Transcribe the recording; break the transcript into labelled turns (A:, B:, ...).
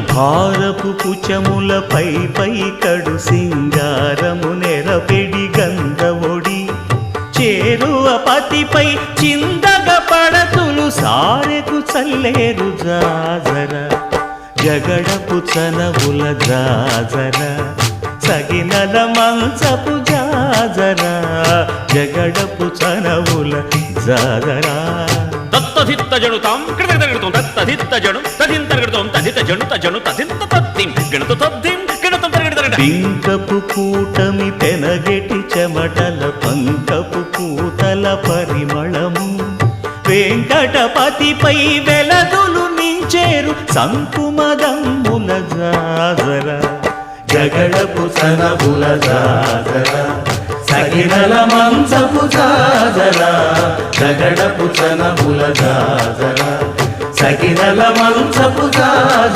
A: భారపు కుచములపై పై కడు సింగారము నెరపెడి గంధవొడి చేరువ పతిపై చిందగ పడతులు సారెకు చల్లేరు జాజర జగడపు చనవుల జాజర సగినల మంచపు జాజర జగడపు చనవుల జాజర
B: తత్తధిత్త జడుతాం కృతగడతాం తత్తధిత్త జడు తదింతగడతాం తదిత జడు తజను తదింత తద్దిం గణత తద్దిం గణతం తరగడతరగడ
A: పింకపు కూటమి పెనగెటి చెమటల పంకపు కూతల పరిమళము వెంకటపతిపై వెలదులు నించేరు సంకుమదమ్ముల జాజర జగడపు సనబుల జాజర సగినల మంచపు జాజర జగడపు సనబుల జాజర సగినల మంచపు జాజర